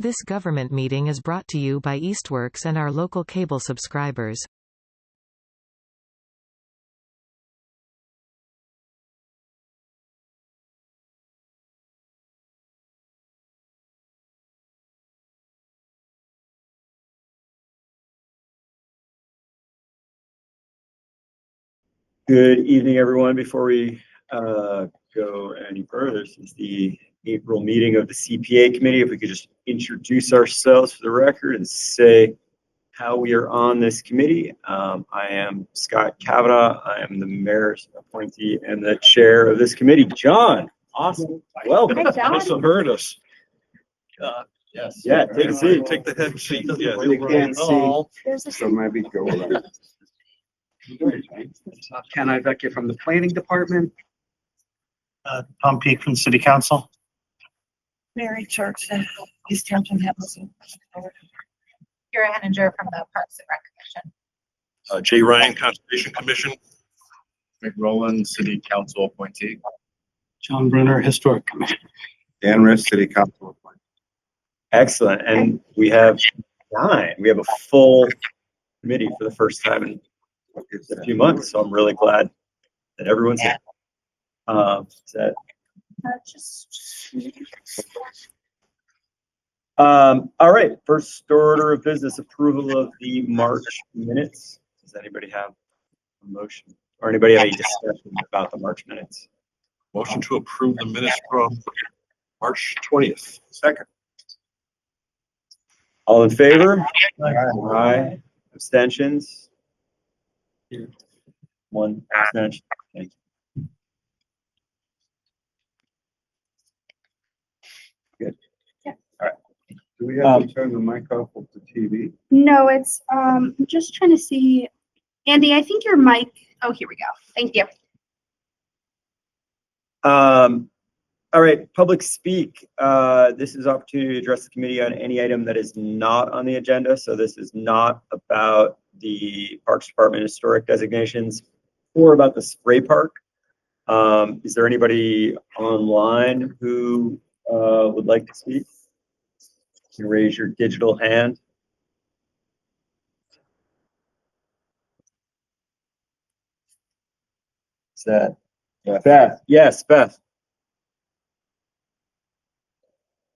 This government meeting is brought to you by Eastworks and our local cable subscribers. Good evening, everyone. Before we go any further, this is the April meeting of the CPA Committee. If we could just introduce ourselves for the record and say how we are on this committee. I am Scott Kavanaugh. I am the mayor's appointee and the chair of this committee. John, awesome. Welcome. Hi, John. Must have heard us. Yes. Yeah, take a seat. Take the head seat. Yeah, They can't see. There's maybe go around. Ken Ivecchia from the planning department. Tom Peak from City Council. Mary Church and Easthampton CPA. Kira Henninger from the Parks and Rec Commission. Jay Ryan, Conservation Commission. Mick Rowland, City Council appointee. John Brunner, Historic Commission. Dan Riss, City Council appointee. Excellent. And we have 9. We have a full committee for the first time in a few months. So I'm really glad that everyone's here. All right. First order of business, approval of the March minutes. Does anybody have a motion or anybody have any discussion about the March minutes? Motion to approve the minutes from March 20th. Second. All in favor? Aye. Abstentions? 1 abstention. Thank you. Good. Yeah. All right. Do we have to turn the mic off of the TV? No, it's, I'm just trying to see. Andy, I think your mic, oh, here we go. Thank you. All right, public speak. This is opportunity to address the committee on any item that is not on the agenda. So this is not about the Parks Department historic designations or about the spray park. Is there anybody online who would like to speak? You can raise your digital hand. Is that Beth? Yes, Beth.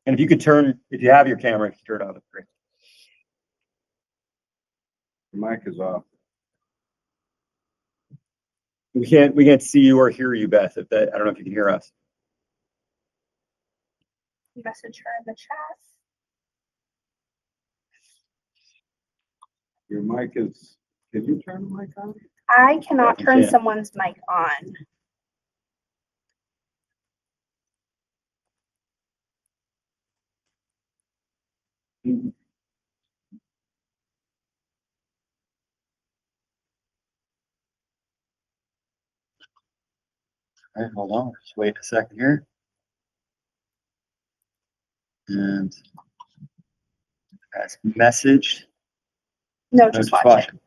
And if you could turn, if you have your camera, if you turn it on, that's great. The mic is off. We can't see you or hear you, Beth. If that, I don't know if you can hear us. Message her in the chat. Your mic is, can you turn the mic on? I cannot Yeah, you turn can. someone's mic on. All right, hold on. Just wait a second here. And as message. No, just watching.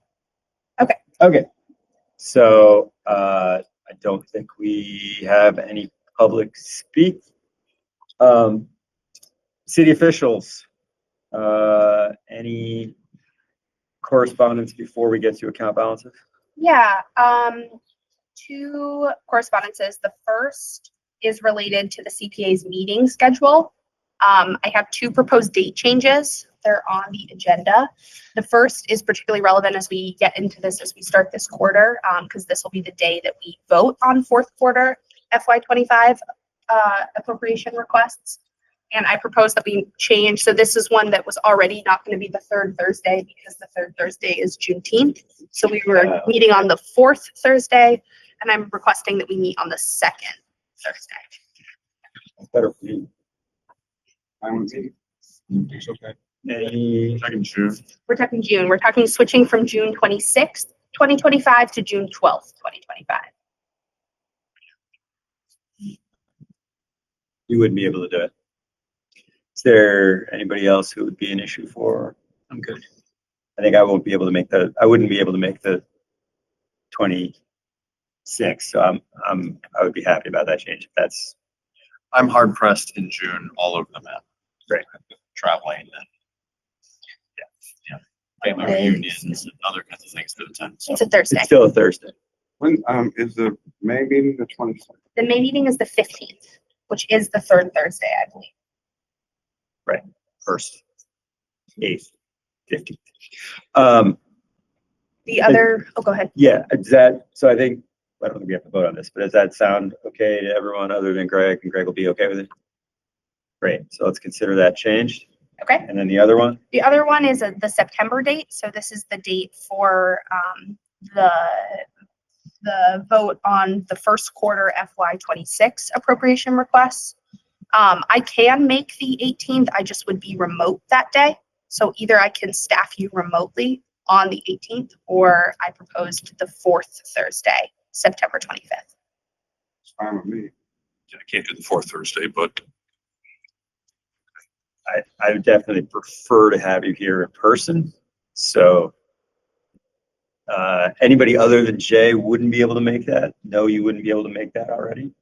Okay. Okay. So I don't think we have any public speak. City officials, any correspondence before we get to account balances? Yeah, 2 correspondences. The first is related to the CPA's meeting schedule. I have 2 proposed date changes. They're on the agenda. The first is particularly relevant as we get into this, as we start this quarter, because this will be the day that we vote on 4th quarter FY25 appropriation requests. And I propose that we change. So this is one that was already not going to be the 3rd Thursday because the 3rd Thursday is Juneteenth. So we were meeting on the 4th Thursday, and I'm requesting that we meet on the 2nd Thursday. That's better for you. I would be. It's okay. Any, Second June. We're talking June. We're talking switching from June 26th, 2025 to June 12th, 2025. you wouldn't be able to do it. Is there anybody else who would be an issue for? I'm good. I think I won't be able to make the, I wouldn't be able to make the 26th. So I would be happy about that change. If that's I'm hard pressed in June all over the map. Great. Traveling fine then. Yeah. Family reunions and other kinds of things to attend. So It's a Thursday. It's still a Thursday. When, is the May meeting the 22nd? The May meeting is the 15th, which is the third Thursday, I believe. Right. First, 8th, 15th. The other, oh, go ahead. Yeah, is that, so I think, I don't think we have to vote on this, but does that sound okay to everyone other than Greg? And Greg will be okay with it? Great, so let's consider that changed. Okay. And then the other one? The other one is the September date. So this is the date for the vote on the first quarter FY26 appropriation requests. I can make the 18th. I just would be remote that day. So either I can staff you remotely on the 18th, or I proposed the fourth Thursday, September 25th. It's fine with me. I can't do the fourth Thursday, but I would definitely prefer to have you here in person. So anybody other than Jay wouldn't be able to make that? No, you wouldn't be able to make that already?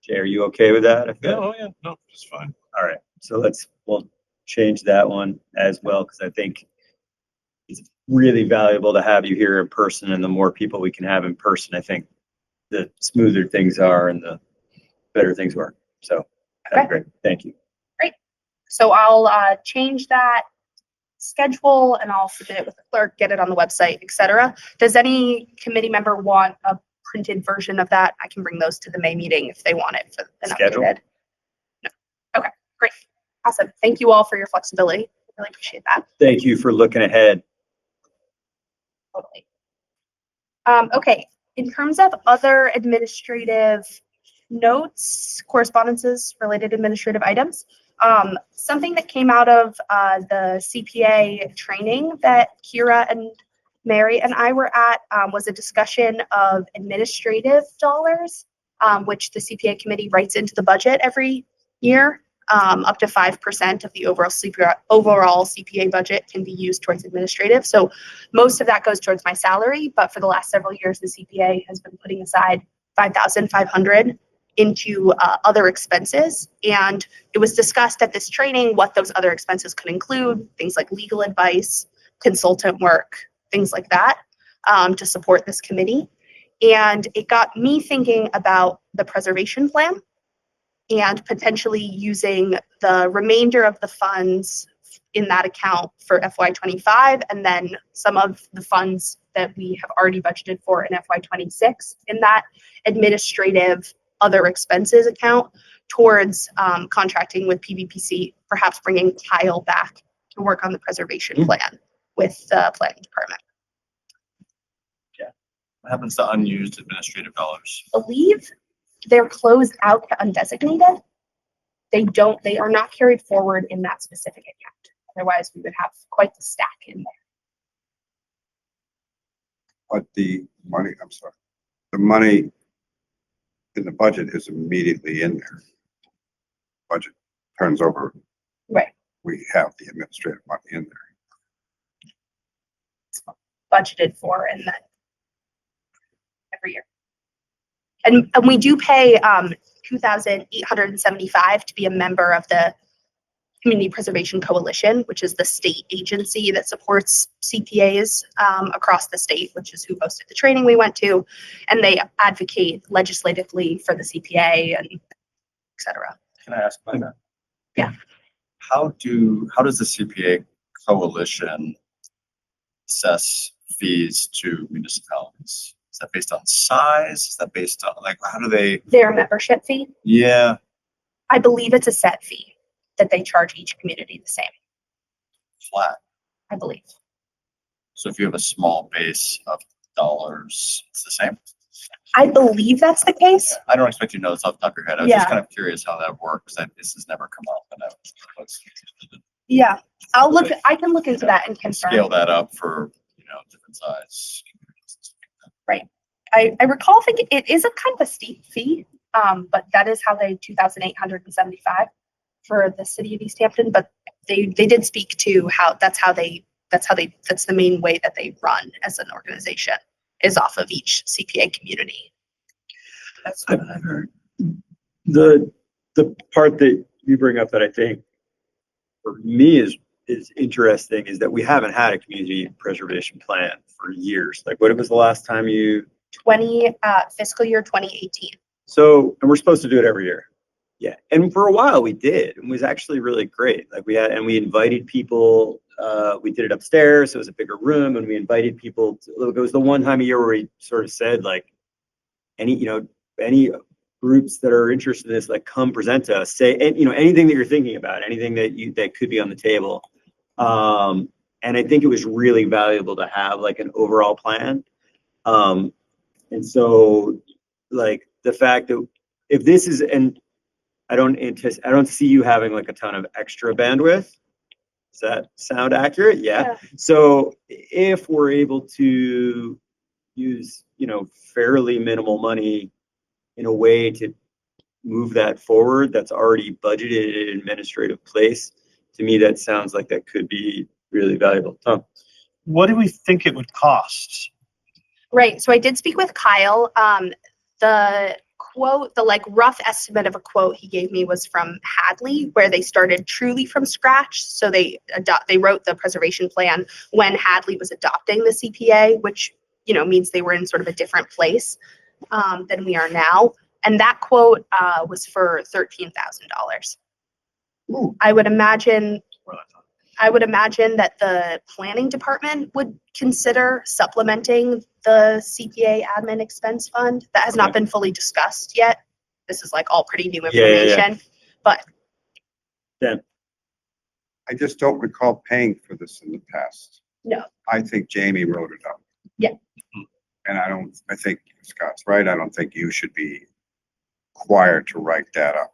Jay, are you okay with that? yeah, oh yeah, no, it's fine. All right, so we'll change that one as well, because I think it's really valuable to have you here in person, and the more people we can have in person, I think the smoother things are and the better things work. So that's Okay. great. Thank you. So I'll change that schedule and I'll submit it with the clerk, get it on the website, etc. Does any committee member want a printed version of that? I can bring those to the May meeting if they want it for an Schedule? updated. No. Okay, great. Awesome. Thank you all for your flexibility. Really appreciate that. Thank you for looking ahead. Totally. Okay, in terms of other administrative notes, correspondences, related administrative items, something that came out of the CPA training that Kira and Mary and I were at was a discussion of administrative dollars, which the CPA committee writes into the budget every year. Up to 5% of the overall CPA budget can be used towards administrative. So most of that goes towards my salary, but for the last several years, the CPA has been putting aside $5,500 into other expenses. And it was discussed at this training what those other expenses could include, things like legal advice, consultant work, things like that, to support this committee. And it got me thinking about the preservation plan and potentially using the remainder of the funds in that account for FY25, and then some of the funds that we have already budgeted for in FY26 in that administrative other expenses account towards contracting with PVPC, perhaps bringing Kyle back to work on the preservation plan with the planning department. what happens to unused administrative dollars? I believe they're closed out to undesignated. They are not carried forward in that specific account. Otherwise, we would have quite the stack in there. But the money, I'm sorry, the money in the budget is immediately in there. Budget turns over. Right. We have the administrative money in there. It's budgeted for and then every year. And we do pay $2,875 to be a member of the Community Preservation Coalition, which is the state agency that supports CPAs across the state, which is who hosted the training we went to. And they advocate legislatively for the CPA and et cetera. Can I ask about that? Yeah. How does the CPA coalition assess fees to municipalities? Is that based on size? Is that based on, like, how do they? Their membership fee, Yeah, I believe it's a set fee that they charge each community the same, flat. I believe. So if you have a small base of dollars, it's the same? I believe that's the case. I don't expect you to know this off the top of your head. I was Yeah. just kind of curious how that works. This has never come up, and I was interested in Yeah, I can look into that and confirm. scale that up for, different size communities. I recall thinking it is a kind of a steep fee, but that is how they $2,875 for the city of Easthampton. But they did speak to how that's the main way that they run as an organization is off of each CPA community. That's what I heard. The part that you bring up that I think for me is interesting is that we haven't had a community preservation plan for years. Like, what was the last time you? Fiscal year 2018. So, and we're supposed to do it every year. Yeah. And for a while we did, and it was actually really great. Like we invited people, we did it upstairs. So it was a bigger room, and we invited people it was the one time a year where we sort of said like, any groups that are interested in this, like, come present to us, say, anything that you're thinking about, anything that could be on the table. And I think it was really valuable to have like an overall plan. And so like the fact that if this is, and I don't see you having like a ton of extra bandwidth. Does that sound accurate? Yeah. So if we're able to use, fairly minimal money in a way to move that forward, that's already budgeted in an administrative place, to me, that sounds like that could be really valuable. Tom? What do we think it would cost? Right. So I did speak with Kyle. The quote, the like rough estimate of a quote he gave me was from Hadley, where they started truly from scratch. So they wrote the preservation plan when Hadley was adopting the CPA, which means they were in sort of a different place than we are now. And that quote was for $13,000. I would imagine that the planning department would consider supplementing the CPA admin expense fund. That has not been fully discussed yet. This is like all pretty new information, but. Yeah. I just don't recall paying for this in the past. No. I think Jamie wrote it up. Yeah. And I think Scott's right. I don't think you should be required to write that up.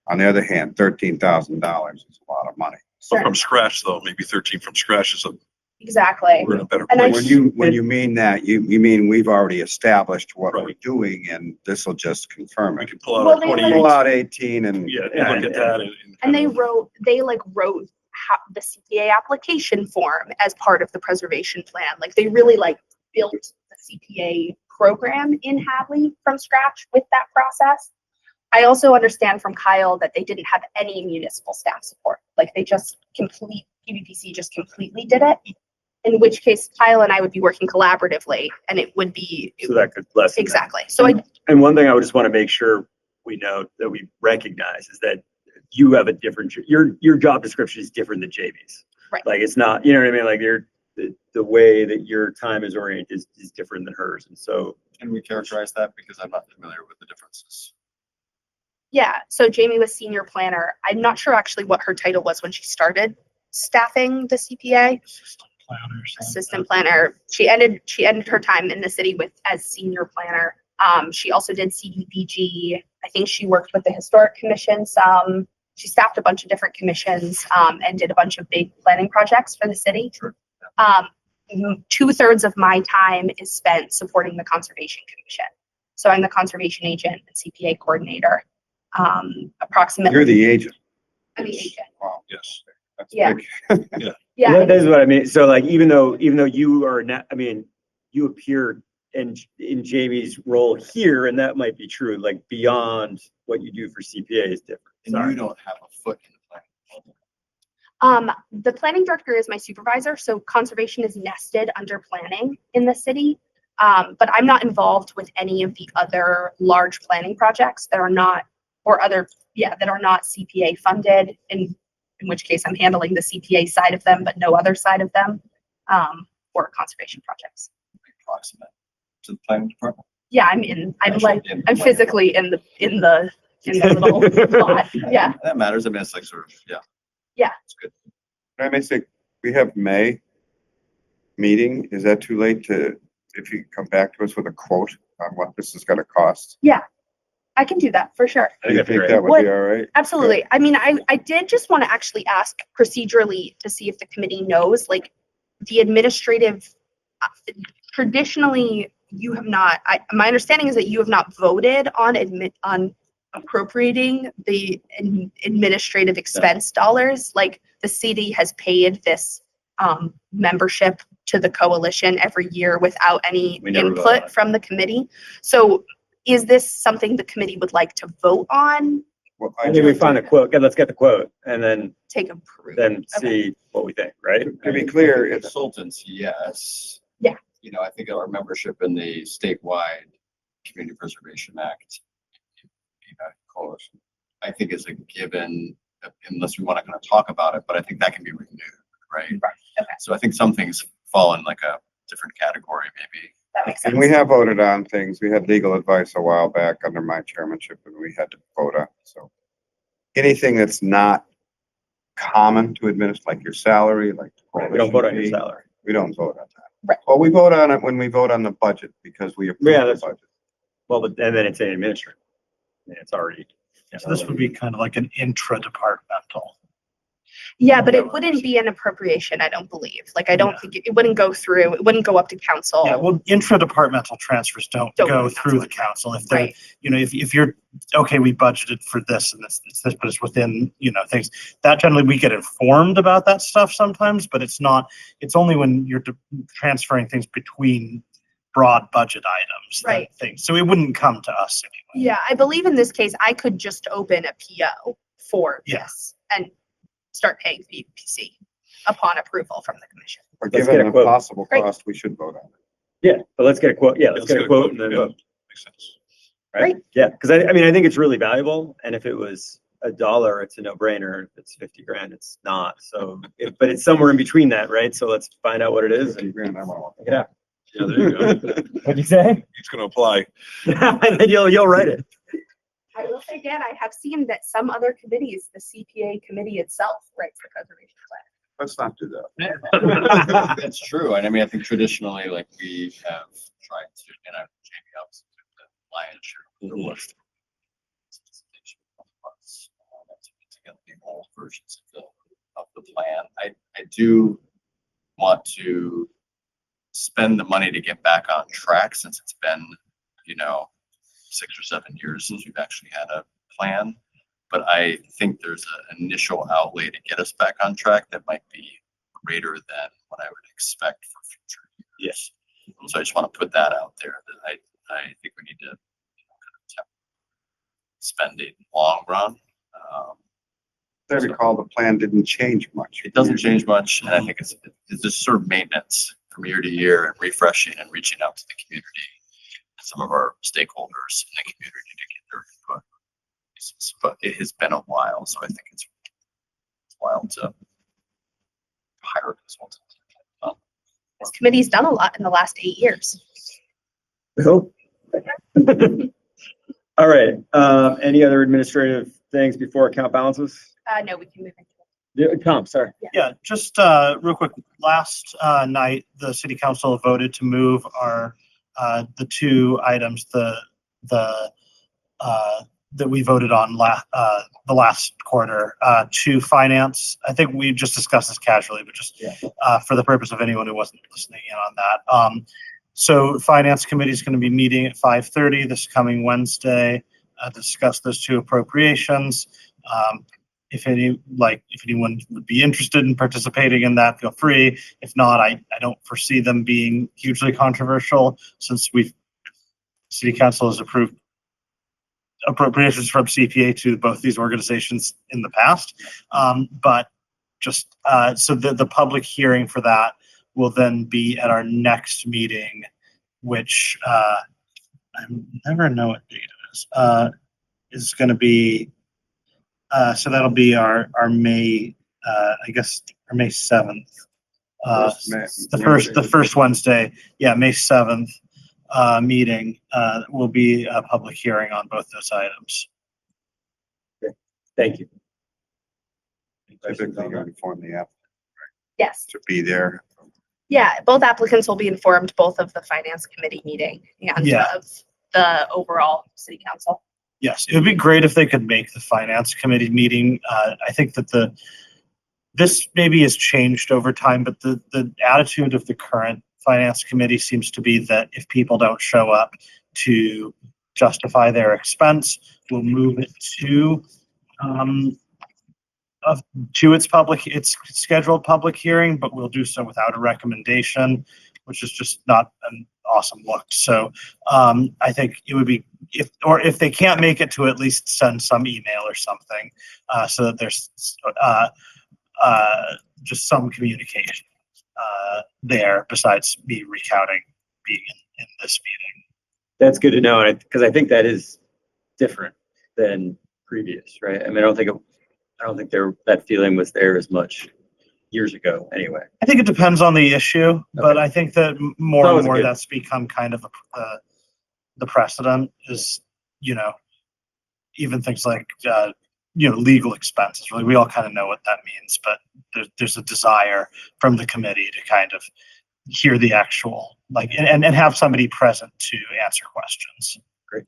On the other hand, $13,000 is a lot of money. So from scratch though, maybe 13 from scratch is Exactly. we're in a better And I- place. When you mean that, you mean we've already established what we're Right. doing, and this will just confirm We it. can pull out Well, our they 28. Pull out 18 and. Yeah, look at that. And they wrote the CPA application form as part of the preservation plan. Like they really built the CPA program in Hadley from scratch with that process. I also understand from Kyle that they didn't have any municipal staff support. Like PVPC just completely did it. In which case Kyle and I would be working collaboratively, and it would be. So that could lessen. Exactly. So And one thing I would just want to make sure we know that we recognize is that you have a different, your job description is different than Jamie's. Right. Like it's not, you know what I mean? Like the way that your time is oriented is different than hers. And so. Can we characterize that? Because I'm not familiar with the differences. Yeah, so Jamie was senior planner. I'm not sure actually what her title was when she started staffing the CPA. Assistant planner. She ended her time in the city as senior planner. She also did CDBG. I think she worked with the historic commission some. She staffed a bunch of different commissions and did a bunch of big planning projects for the city. Sure. 2/3 of my time is spent supporting the conservation commission. So I'm the conservation agent and CPA coordinator. Approximately. You're the agent. I'm the agent. Wow. Yes. That's Yeah. big. Yeah. That is what I mean. So like, even though you are not, you appear in Jamie's role here, and that might be true, like beyond what you do for CPA is different. And Sorry. you don't have a foot in the plan. The planning director is my supervisor, so conservation is nested under planning in the city. But I'm not involved with any of the other large planning projects that are not, that are not CPA funded, in which case I'm handling the CPA side of them, but no other side of them, or conservation projects. Approximate to the planning department. Yeah, I'm physically in the little lot. Yeah. That matters. I mean, it's like sort of, yeah. Yeah. It's good. I may say, we have May meeting. Is that too late if you come back to us with a quote on what this is gonna cost? Yeah, I can do that for sure. I think that'd be great. that would be all right? Absolutely. I mean, I did just want to actually ask procedurally to see if the committee knows, like, the administrative, traditionally, you have not, my understanding is that you have not voted on appropriating the administrative expense dollars. Like, the city has paid this membership to the coalition every year without any We never vote on input it. from the committee. So is this something the committee would like to vote on Well, I think we find the quote, yeah, let's get the quote and then Take approval. see what we think, right? To be clear, it's, Consultants, yes. Yeah. You know, I think our membership in the statewide Community Preservation Act, coalition, I think is a given, unless we want to kind of talk about it, but I think that can be renewed, right? Right, okay. So I think some things fall in like a different category, maybe. That makes sense. and we have voted on things. We had legal advice a while back under my chairmanship and we had to vote on, so. Anything that's not common to administer, like your salary, like. the We don't vote on your coalition fee, salary. We don't vote on that. Right. Well, we vote on it when we vote on the budget because we approve Yeah, the that's- budget. Well, but and then it's an administrator. And it's already. So this would be kind of like an intra-departmental. Yeah, but it wouldn't be an appropriation, I don't believe. Like, I don't think it wouldn't go through, it wouldn't go up to council. Yeah, well, intra-departmental transfers don't Don't go go to through the council. If they're, Right. if you're, okay, we budgeted for this and this, but it's within, things that generally we get informed about that stuff sometimes, but it's only when you're transferring things between broad budget items. Right. Things. So it wouldn't come to us anyway. Yeah, I believe in this case, I could just open a PO for Yeah. this and start paying the EPC upon approval from the commission. But Let's given get a the quote. possible Great. cost, we should vote on it. Yeah, but let's get a quote. Yeah, let's get a quote and then yeah. vote. Makes sense. Right? Yeah, because I mean, I think it's really valuable. And if it was $1, it's a no-brainer. If it's 50 grand, it's not. So, but it's somewhere in between that, right? So let's find out what it is 50 and grand, I want check it out. Yeah, there you go. What'd you say? He's gonna apply. And then you'll write it. I will say again, I have seen that some other committees, the CPA committee itself writes the preservation plan. Let's not do that. That's true. And I mean, I think traditionally, like we have tried to, and I've Jamie obviously took the lion's share of the list. To put together the whole versions of the plan. I do want to spend the money to get back on track since it's been, 6 or 7 years since we've actually had a plan. But I think there's an initial outlay to get us back on track that might be greater than what I would expect for future years. So I just want to put that out there that I think we need to spend a long run. As I recall, the plan didn't change much. It doesn't change much, and I think it's just sort of maintenance from year to year and refreshing and reaching out to the community and some of our stakeholders in the community to get their input. But it has been a while, so I think it's wild to hire a consultant. This committee's done a lot in the last 8 years. We hope. All right. Any other administrative things before account balances? No, we can move into it. Yeah, Tom, sorry. Yeah, just real quick, last night, the city council voted to move our the two items, that we voted on the last quarter to finance. I think we just discussed this casually, but just for the purpose of anyone who wasn't listening in on that. So finance committee is going to be meeting at 5:30 this coming Wednesday to discuss those two appropriations. If anyone would be interested in participating in that, feel free. If not, I don't foresee them being hugely controversial since city council has approved appropriations from CPA to both these organizations in the past. But just so the public hearing for that will then be at our next meeting, which I never know what date it is going to be. So that'll be our May, I guess, our May 7th. The first Wednesday, May 7th meeting will be a public hearing on both those items. Thank you. Typically, you inform the applicant Yes. to be there. Yeah, both applicants will be informed both of the finance committee meeting and Yeah. of the overall city council. Yes, it would be great if they could make the finance committee meeting. I think that this maybe has changed over time, but the attitude of the current finance committee seems to be that if people don't show up to justify their expense, we'll move it to its scheduled public hearing, but we'll do so without a recommendation, which is just not an awesome looked. So I think it would be, if they can't make it, to at least send some email or something, so that there's just some communication there besides me recounting being in this meeting. That's good to know, and because I think that is different than previous, right? I mean, I don't think that feeling was there as much years ago anyway. I think it depends on the issue, but I think that more and more that's become kind of the precedent is, even things like, legal expenses. Really, we all kind of know what that means, but there's a desire from the committee to kind of hear the actual, and have somebody present to answer questions. Great.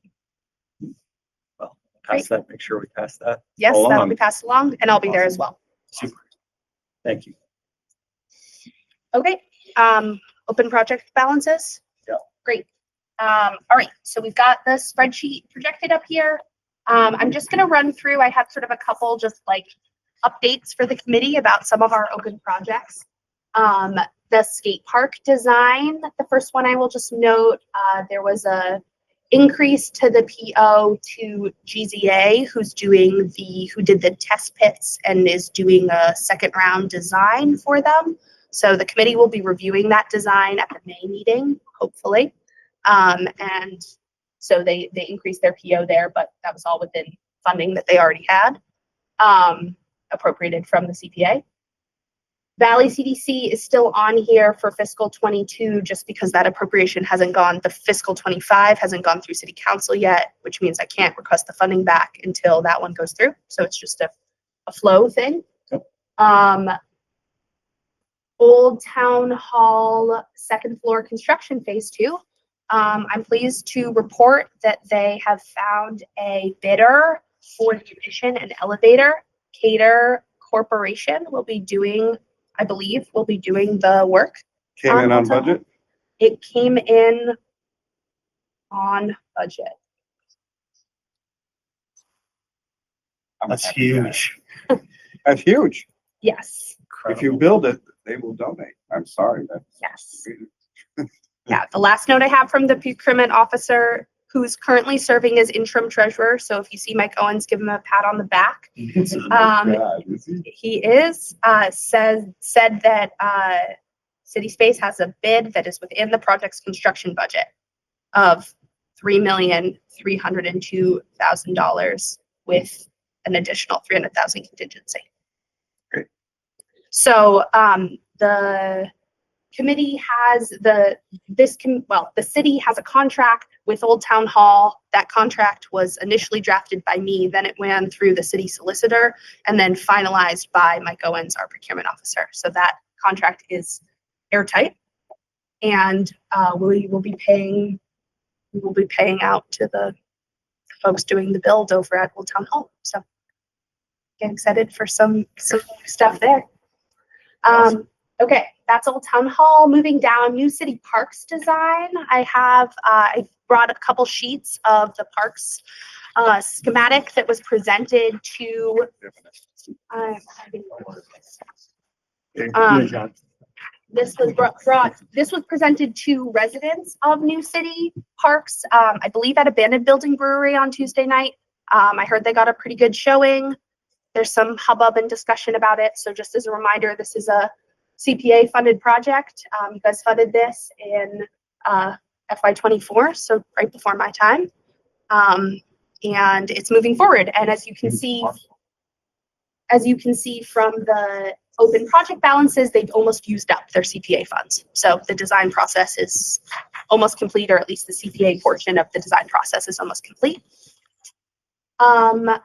Well, make sure we pass that. Yes, along. that'll be passed along, and I'll be there as well. Super. Thank you. Okay, open project balances? Yeah. Great. All right, so we've got the spreadsheet projected up here. I'm just gonna run through, I have sort of a couple just updates for the committee about some of our open projects. The skate park design, the first one I will just note, there was a increase to the PO to GZA, who did the test pits and is doing a second round design for them. So the committee will be reviewing that design at the May meeting, hopefully. And so they increased their PO there, but that was all within funding that they already had, appropriated from the CPA. Valley CDC is still on here for fiscal 22 just because that appropriation hasn't gone, the fiscal 25 hasn't gone through city council yet, which means I can't request the funding back until that one goes through. So it's just a flow thing. Yep. Old Town Hall second floor construction phase 2. I'm pleased to report that they have found a bidder for the addition and elevator. Cater Corporation will be doing, I believe, the work. Came in on budget? It came in on budget. That's huge. That's huge. Yes. If you build it, they will donate. I'm sorry. Yes. Yeah, the last note I have from the procurement officer, who's currently serving as interim treasurer. So if you see Mike Owens, give him a pat on the back. He said that City Space has a bid that is within the project's construction budget of $3,302,000 with an additional $300,000 contingency. Great. So the committee has the city has a contract with Old Town Hall. That contract was initially drafted by me, then it went through the city solicitor, and then finalized by Mike Owens, our procurement officer. So that contract is airtight, and we will be paying out to the folks doing the build over at Old Town Hall. So getting excited for some stuff there. Okay, that's Old Town Hall. Moving down, new city parks design. I brought a couple sheets of the parks schematic that was presented to. This was presented to residents of New City Parks, I believe at Abandoned Building Brewery on Tuesday night. I heard they got a pretty good showing. There's some hubbub and discussion about it. So just as a reminder, this is a CPA funded project. You guys funded this in FY24, so right before my time. And it's moving forward. And as you can see from the open project balances, they've almost used up their CPA funds. So the design process is almost complete, or at least the CPA portion of the design process is almost complete. What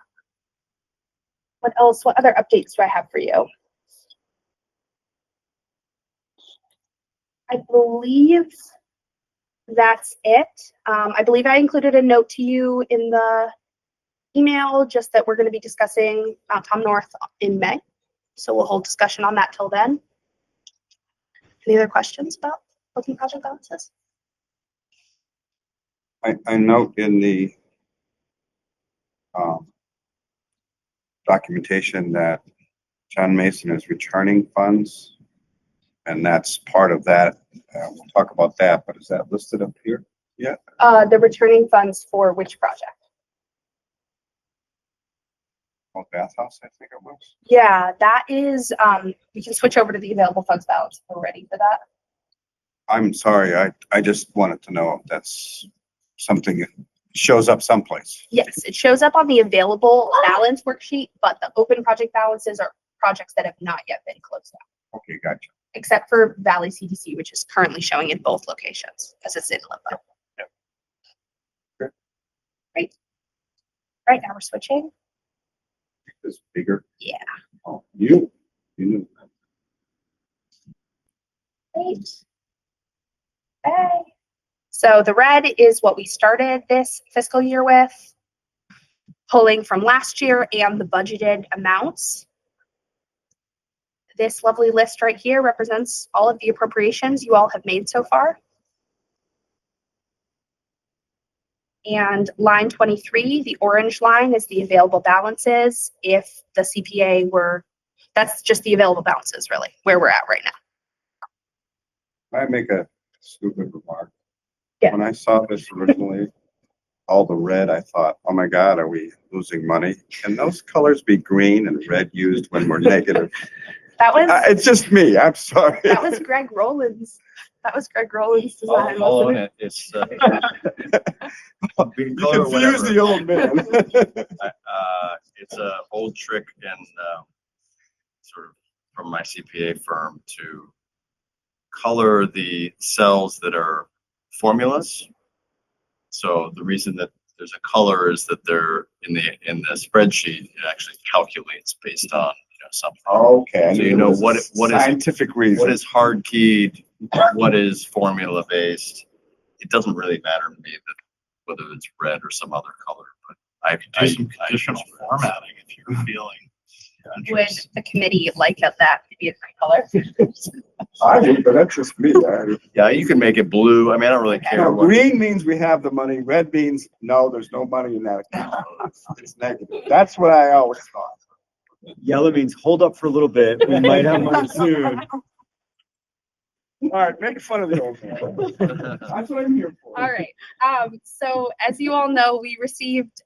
else? What other updates do I have for you? I believe that's it. I believe I included a note to you in the email, just that we're going to be discussing Mount Tom North in May. So we'll hold discussion on that till then. Any other questions about open project balances? I note in the documentation that John Mason is returning funds, and that's part of that We'll talk about that, but is that listed up here? The returning funds for which project? Oh, bathhouse, I think it was. Yeah, that is, we can switch over to the available funds balance if we're ready for that. I'm sorry, I just wanted to know if that's something that shows up someplace. Yes, it shows up on the available balance worksheet, but the open project balances are projects that have not yet been closed out, Okay, gotcha. except for Valley CDC, which is currently showing in both locations because it's in limbo. Good. Great. Right now we're switching. It's bigger. Yeah. Oh, you knew. Great. Okay. So the red is what we started this fiscal year with, pulling from last year and the budgeted amounts. This lovely list right here represents all of the appropriations you all have made so far. And line 23, the orange line, is the available balances if the CPA were, that's just the available balances really, where we're at right now. Can I make a stupid remark? Yeah. When I saw this originally, all the red, I thought, oh my God, are we losing money? Can those colors be green and red used when we're negative? That was, It's just me, I'm sorry. that was Greg Rowland's. That was Greg Rowland's design. I'll own wasn't it. It's, we can You color confused the whatever. old man. It's a old trick and sort of from my CPA firm to color the cells that are formulas. So the reason that there's a color is that they're in the spreadsheet. It actually calculates based on something. Okay. So you know what is scientific reason. what is hard keyed, what is formula based. It doesn't really matter to me that whether it's red or some other color, but I Do some additional formatting if you're feeling. Would the committee like that to be a different color? I would, but that's just me. Yeah, you can make it blue. I mean, I don't really care. No, what- green means we have the money. Red means no, there's no money in that account. It's negative. That's what I always thought. Yellow means hold up for a little bit. We might have money soon. All right, make fun of the old man. That's what I'm here for. All right. So as you all know, we received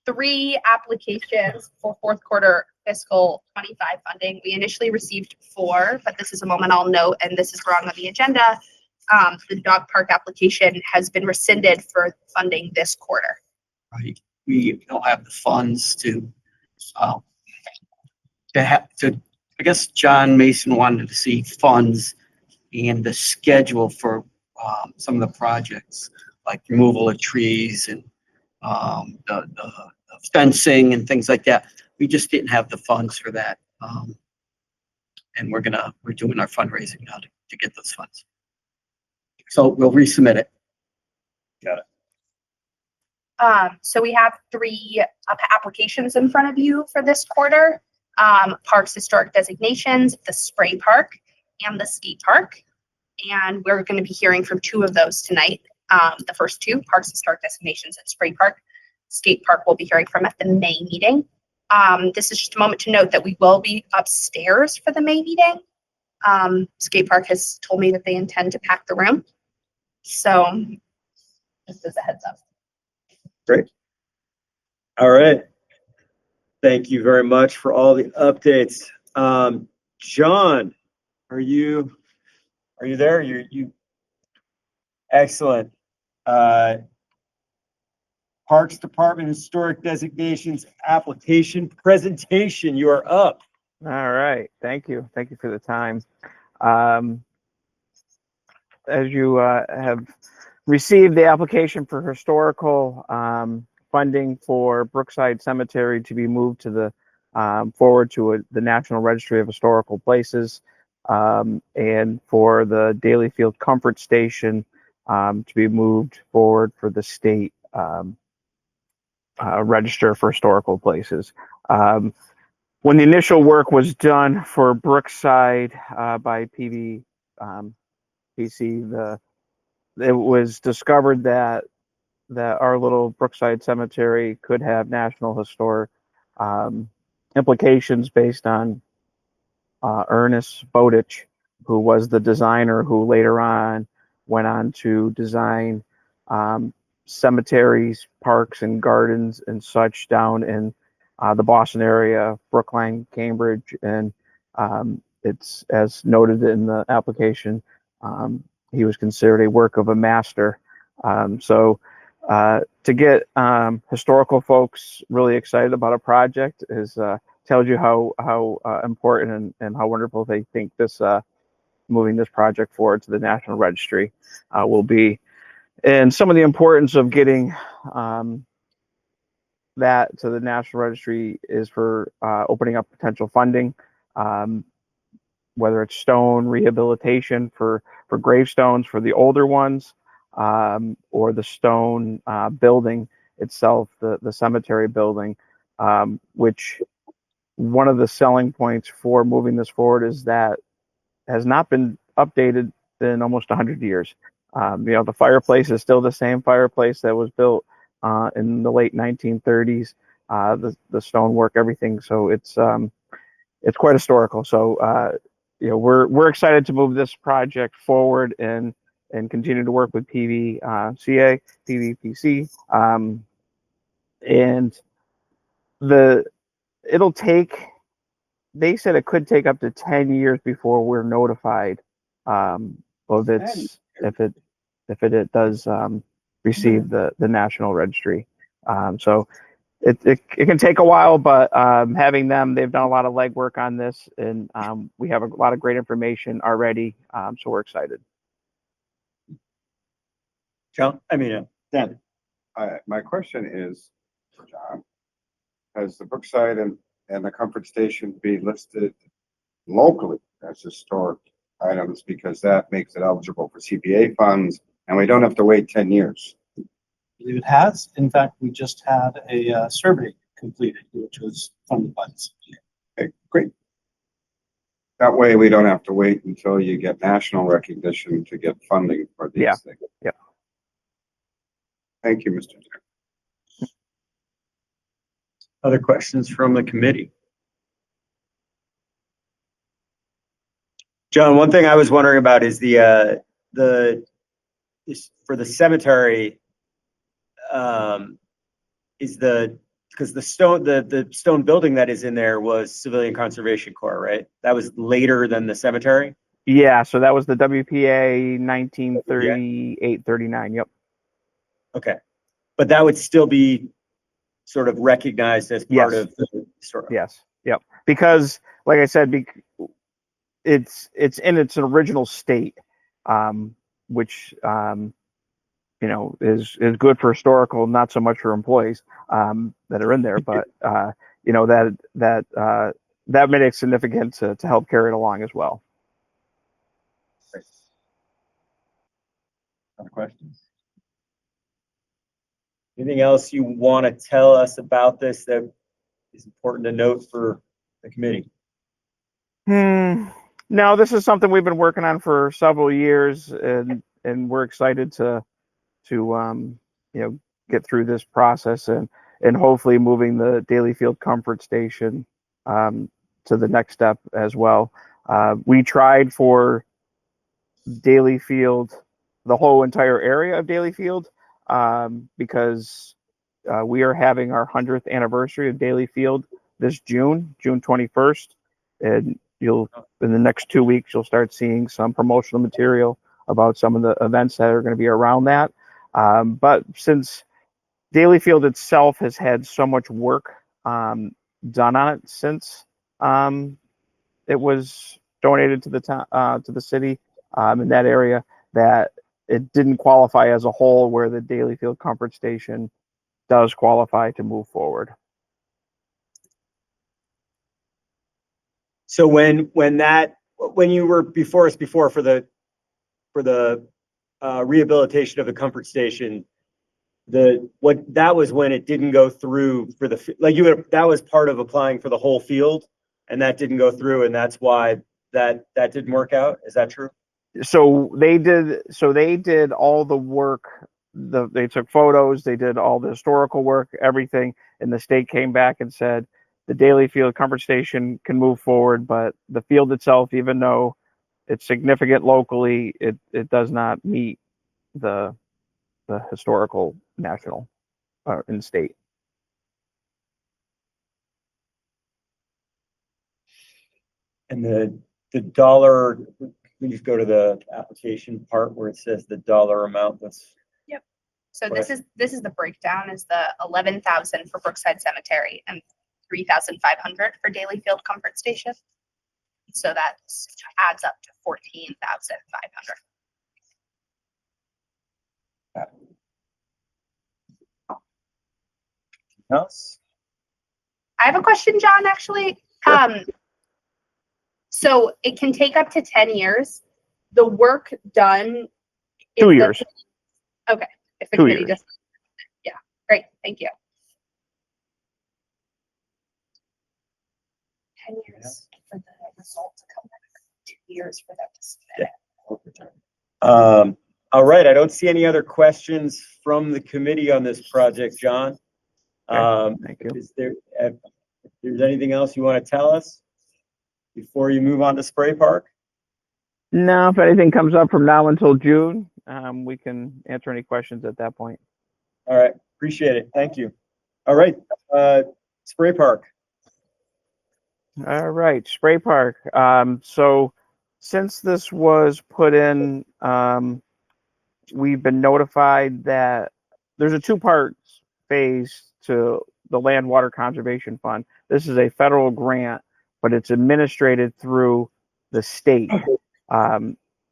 3 applications for fourth quarter fiscal 25 funding. We initially received 4, but this is a moment I'll note, and this is wrong on the agenda. The dog park application has been rescinded for funding this quarter. Right, we don't have the funds to I guess John Mason wanted to see funds and the schedule for some of the projects, like removal of trees and the fencing and things like that. We just didn't have the funds for that. And we're doing our fundraising now to get those funds. So we'll resubmit it. So we have 3 applications in front of you for this quarter. Parks historic designations, the spray park and the skate park. And we're going to be hearing from 2 of those tonight. The first 2, parks historic designations and spray park. Skate park we'll be hearing from at the May meeting. This is just a moment to note that we will be upstairs for the May meeting. Skate park has told me that they intend to pack the room. So just as a heads up. Great. All right. Thank you very much for all the updates. John, are you there? You excellent. Parks Department Historic Designations Application Presentation. You are up. All right. Thank you. Thank you for the time. As you have received the application for historical funding for Brookside Cemetery to be moved to the forward to the National Registry of Historical Places, and for the Dalyfield Comfort Station to be moved forward for the state Register for Historical Places. When the initial work was done for Brookside by PC, it was discovered that our little Brookside Cemetery could have national historic implications based on Ernest Bowditch who was the designer who later on went on to design cemeteries, parks, and gardens and such down in the Boston area, Brookline, Cambridge, and it's as noted in the application. He was considered a work of a master. So to get historical folks really excited about a project is tells you how important and how wonderful they think this moving this project forward to the National Registry will be, and some of the importance of getting that to the National Registry is for opening up potential funding, whether it's stone rehabilitation for gravestones for the older ones, or the stone building itself, the cemetery building, which one of the selling points for moving this forward is that has not been updated in almost 100 years. The fireplace is still the same fireplace that was built in the late 1930s. The stonework, everything. So it's quite historical. So we're excited to move this project forward and continue to work with PVCA, PVPC, and it'll take. They said it could take up to 10 years before we're notified of its if it does receive the National Registry. So it can take a while, but having them, they've done a lot of legwork on this, and we have a lot of great information already. So we're excited. John, Dan. My question is, John, has the Brookside and the Comfort Station be listed locally as historic items, because that makes it eligible for CPA funds and we don't have to wait 10 years? I believe it has. In fact, we just had a survey completed, which was funded by the CPA. Okay, great. That way we don't have to wait until you get national recognition to get funding for these things. Yeah. Thank you, Mr. Chair. Other questions from the committee? John, one thing I was wondering about is for the cemetery, because the stone building that is in there was Civilian Conservation Corps, right? That was later than the cemetery? Yeah, so that was the WPA 1938-39. Yep. Okay, but that would still be sort of recognized as part of the story. Yes. Yep. Because, like I said, it's in its original state, which is good for historical, not so much for employees that are in there, but that made it significant to help carry it along as well. Other questions? Anything else you want to tell us about this that is important to note for the committee? No, this is something we've been working on for several years, and we're excited to get through this process and hopefully moving the Dalyfield Comfort Station to the next step as well. We tried for Dalyfield, the whole entire area of Dalyfield, because we are having our 100th anniversary of Dalyfield this June 21st, and in the next 2 weeks you'll start seeing some promotional material about some of the events that are going to be around that. But since Dalyfield itself has had so much work done on it since it was donated to the city in that area, that it didn't qualify as a whole, where the Dalyfield Comfort Station does qualify to move forward. So when you were before us before for the rehabilitation of the Comfort Station, that was when it didn't go through for that was part of applying for the whole field, and that didn't go through, and that's why that didn't work out. Is that true? So they did all the work. They took photos, they did all the historical work, everything, and the state came back and said the Dalyfield Comfort Station can move forward, but the field itself, even though it's significant locally. It does not meet the historical national and state. And the dollar, we just go to the application part where it says the dollar amount that's. So this is the breakdown, is the 11,000 for Brookside Cemetery and 3,500 for Daily Field Comfort Station. So that adds up to 14,500. Else? I have a question, John, actually. So it can take up to 10 years. The work done. 2 years. Okay. If the 2 committee years. just, yeah, great, thank you. 10 years for the result to come back. 2 years for them to submit it. All right, I don't see any other questions from the committee on this project, John. Thank you. If there's anything else you want to tell us before you move on to Spray Park? No, if anything comes up from now until June, we can answer any questions at that point. All right, appreciate it. Thank you. All right, Spray Park. All right, Spray Park. So since this was put in, we've been notified that there's a two-part phase to the Land Water Conservation Fund. This is a federal grant, but it's administrated through the state.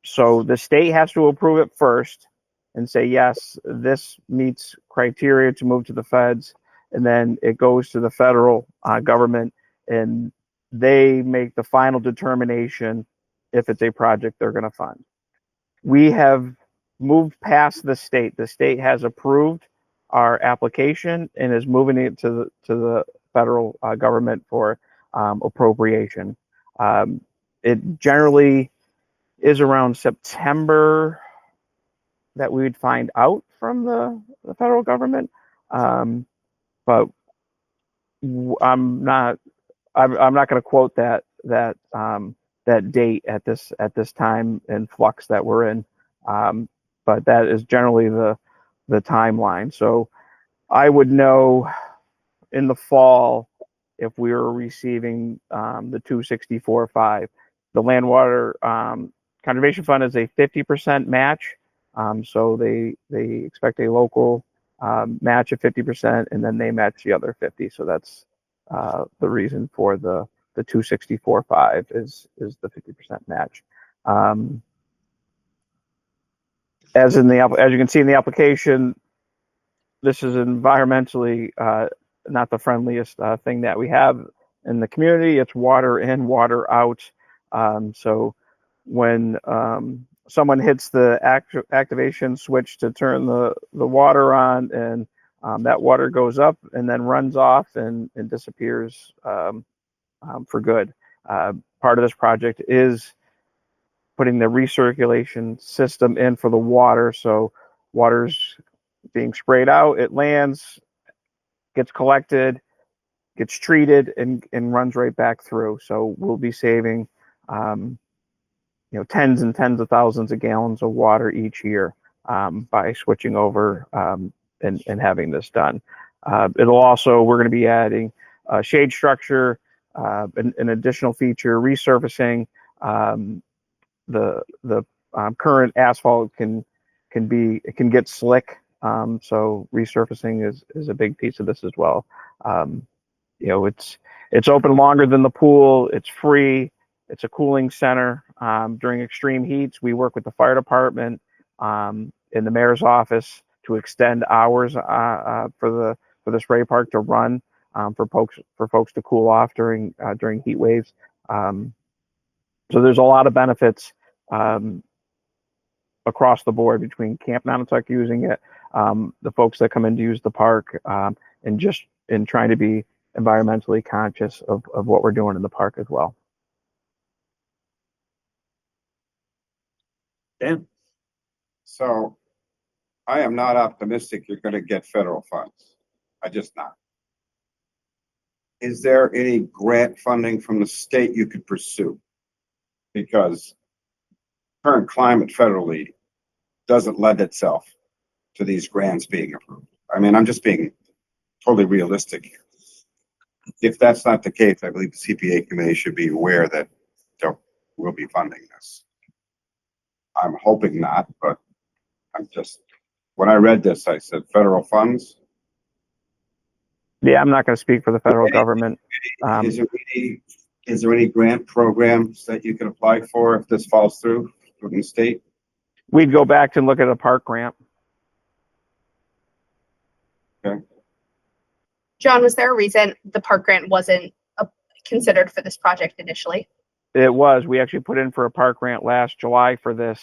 So the state has to approve it first and say, yes, this meets criteria to move to the feds. And then it goes to the federal government, and they make the final determination if it's a project they're going to fund. We have moved past the state. The state has approved our application and is moving it to the federal government for appropriation. It generally is around September that we would find out from the federal government, but I'm not going to quote that date at this time in flux that we're in, but that is generally the timeline. So I would know in the fall if we were receiving the 264.5. The Land Water Conservation Fund is a 50% match, so they expect a local match of 50%, and then they match the other 50. So that's the reason for the 264.5 is the 50% match. As you can see in the application, this is environmentally not the friendliest thing that we have in the community. It's water in, water out. So when someone hits the activation switch to turn the water on, and that water goes up and then runs off and disappears for good. Part of this project is putting the recirculation system in for the water. So water's being sprayed out, it lands, gets collected, gets treated, and runs right back through. So we'll be saving tens and tens of thousands of gallons of water each year by switching over and having this done. It'll also, we're going to be adding a shade structure, an additional feature, resurfacing. The current asphalt can get slick, so resurfacing is a big piece of this as well. It's open longer than the pool. It's free. It's a cooling center during extreme heats. We work with the fire department in the mayor's office to extend hours for the spray park to run for folks to cool off during heat waves. So there's a lot of benefits across the board between Camp Nonotuck using it, the folks that come in to use the park, and just in trying to be environmentally conscious of what we're doing in the park as well. Dan? So I am not optimistic you're going to get federal funds. I just not. Is there any grant funding from the state you could pursue? Because current climate federally doesn't lend itself to these grants being approved. I mean, I'm just being totally realistic here. If that's not the case, I believe the CPA committee should be aware that there will be funding this. I'm hoping not, but I'm just, when I read this, I said federal funds. Yeah, I'm not going to speak for the federal government. Is there any grant programs that you can apply for if this falls through from the state? We'd go back and look at a park grant. Okay. John, was there a reason the park grant wasn't considered for this project initially? It was. We actually put in for a park grant last July for this,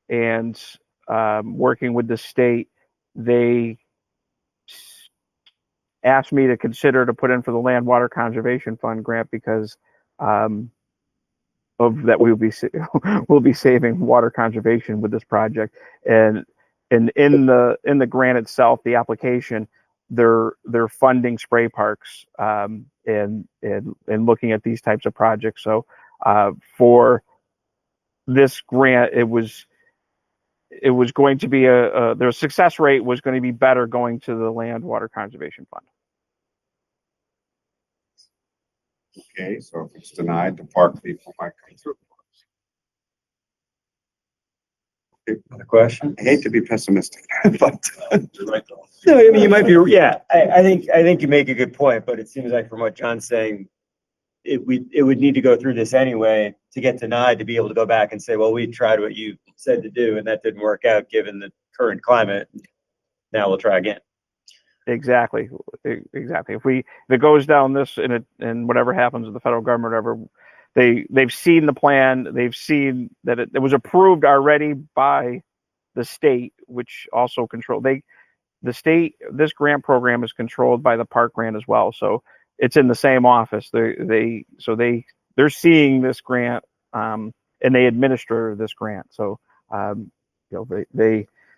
and working with the state, they asked me to consider to put in for the Land Water Conservation Fund grant because of that we'll be saving water conservation with this project. And in the grant itself, the application, they're funding spray parks and looking at these types of projects. So for this grant, it was going to be their success rate was going to be better going to the Land Water Conservation Fund. Okay, so if it's denied, the park people might come through. Other question? I hate to be pessimistic, but You're right, though. No, I mean, you might be, yeah, I think you make a good point, but it seems like from what John's saying, it would need to go through this anyway to get denied, to be able to go back and say, well, we tried what you said to do and that didn't work out given the current climate. Now we'll try again. Exactly. If it goes down this and whatever happens with the federal government, whatever, they've seen the plan, they've seen that it was approved already by the state, which also the state, this grant program is controlled by the park grant as well. So it's in the same office. They're seeing this grant and they administer this grant. So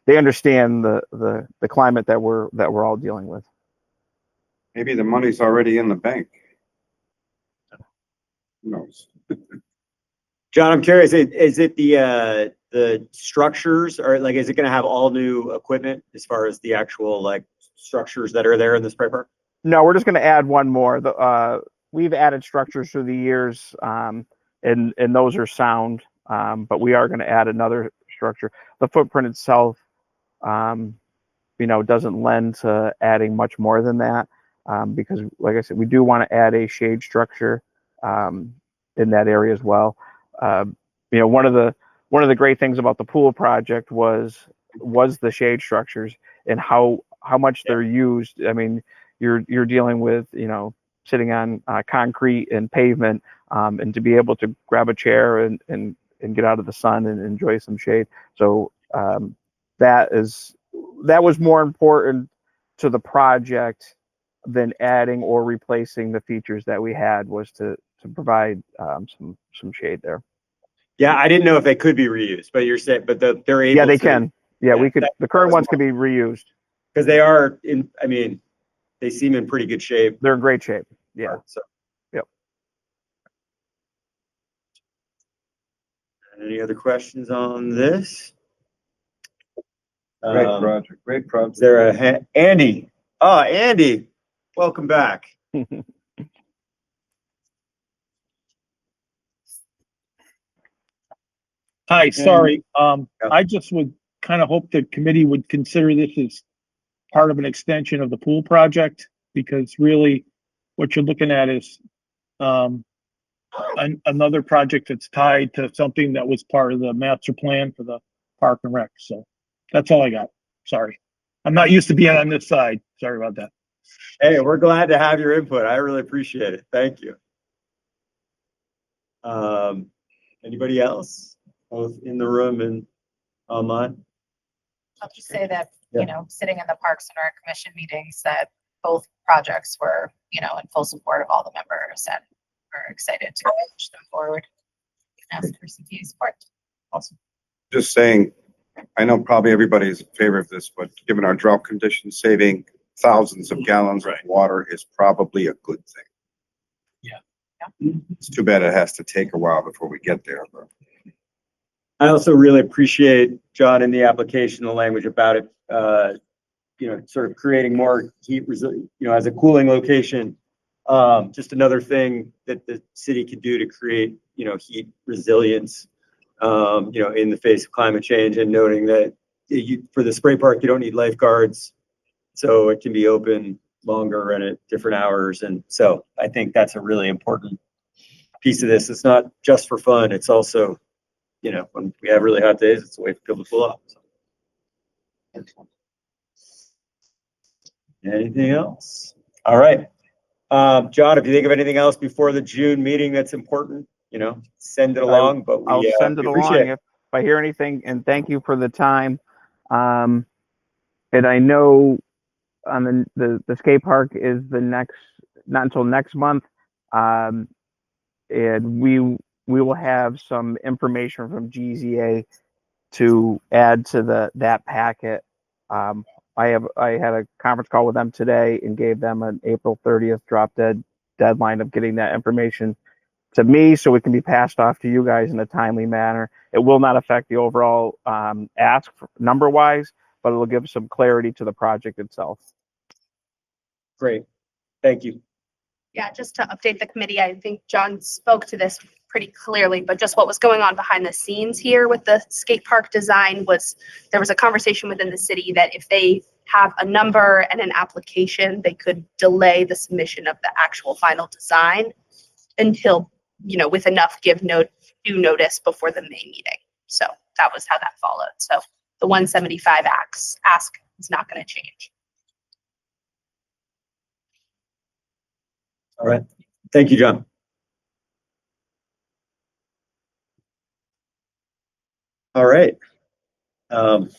they understand the climate that we're all dealing with. maybe the money's already in the bank. Who knows? John, I'm curious, is it the structures, or like, is it going to have all new equipment as far as the actual like structures that are there in the spray park? No, we're just going to add one more. We've added structures through the years, and those are sound, but we are going to add another structure. The footprint itself, doesn't lend to adding much more than that, because, like I said, we do want to add a shade structure in that area as well. One of the great things about the pool project was the shade structures and how much they're used. I mean, you're dealing with, sitting on concrete and pavement, and to be able to grab a chair and get out of the sun and enjoy some shade. So that was more important to the project than adding or replacing the features that we had, was to provide some shade there. Yeah, I didn't know if they could be reused, but you're saying, but they're able. Yeah, they to, can. Yeah, we could. The current ones can could be reused because they are in. I mean, they seem in pretty good shape. They're in great shape. Yeah. So. Yep. Any other questions on this? Great project, great project. Is there Andy? Oh, Andy, welcome back. Hi, sorry. I just would kind of hope the committee would consider this as part of an extension of the pool project, because really what you're looking at is another project that's tied to something that was part of the master plan for the park and rec. So that's all I got. Sorry. I'm not used to being on this side. Sorry about that. Hey, we're glad to have your input. I really appreciate it. Thank you. Anybody else, both in the room and online? I'll just say that, sitting in the Parks and Rec Commission meetings, that both projects were, in full support of all the members, and we're excited to push them forward and ask for CPA support. Awesome. Just saying, I know probably everybody is in favor of this, but given our drought conditions, saving thousands of gallons of water is probably a good thing. Yeah. It's too bad it has to take a while before we get there, but I also really appreciate, John, in the application, the language about it, sort of creating more heat resilient, as a cooling location. Just another thing that the city could do to create, heat resilience, in the face of climate change, and noting that for the spray park, you don't need lifeguards. So it can be open longer and at different hours. And so I think that's a really important piece of this. It's not just for fun. It's also, when we have really hot days, it's a way for people to cool off. So. Anything else? All right. John, if you think of anything else before the June meeting that's important, send it along. But I'll send it along if I hear anything. And thank you for the time. And I know on the skate park is not until next month. And we will have some information from GZA to add to that packet. I had a conference call with them today and gave them an April 30th drop dead deadline of getting that information to me so it can be passed off to you guys in a timely manner. It will not affect the overall ask number wise, but it will give some clarity to the project itself. Great. Thank you. Yeah, just to update the committee, I think John spoke to this pretty clearly, but just what was going on behind the scenes here with the skate park design was there was a conversation within the city that if they have a number and an application, they could delay the submission of the actual final design until, with enough due notice before the May meeting. So that was how that followed. So the 175 ask is not going to change. All right. Thank you, John. All right. Only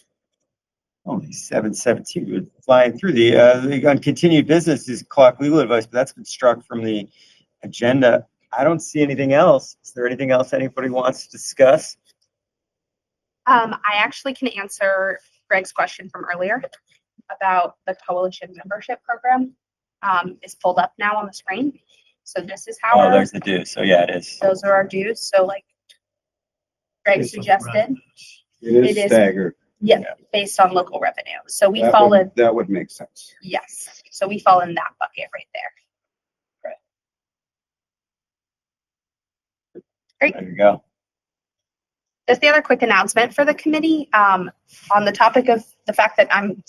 7:17. We're flying through the on continued business is clock legal advice, but that's been struck from the agenda. I don't see anything else. Is there anything else anybody wants to discuss? I actually can answer Greg's question from earlier about the coalition membership program. Is pulled up now on the screen. So this is how. Oh, there's the dues. So yeah, it is. Those are our dues. So like Greg suggested. It is staggered. Yeah, based on local revenue. So we That would make sense. Yes. So we fall in that bucket right there. Great. There you go. Just the other quick announcement for the committee, on the topic of the fact that I'm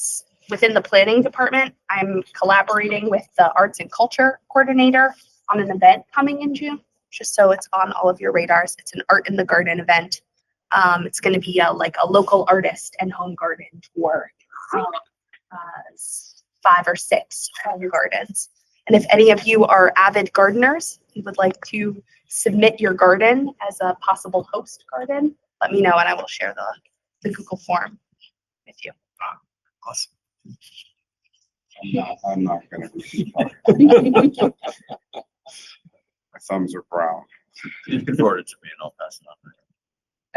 within the planning department, I'm collaborating with the arts and culture coordinator on an event coming in June, just so it's on all of your radars. It's an Art in the Garden event. It's going to be a local artist and home garden tour, 5 or 6 home gardens. And if any of you are avid gardeners and would like to submit your garden as a possible host garden, let me know and I will share the Google form with you. Awesome. I'm not gonna receive that. My thumbs are brown. You can forward it to me and I'll pass it on.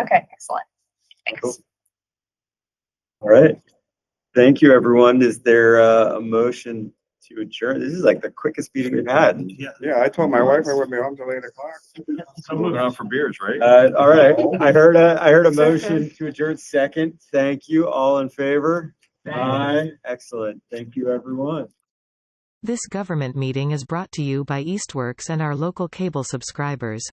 Okay, excellent. Thanks. Cool. All right. Thank you, everyone. Is there a motion to adjourn? This is like the quickest meeting we've had. Yeah, I told my wife I wouldn't be home till 8 o'clock. I'm moving on for beers, right? All right. I heard a motion to adjourn second. Thank you. All in favor? Aye. Excellent. Thank you, everyone. This government meeting is brought to you by Eastworks and our local cable subscribers.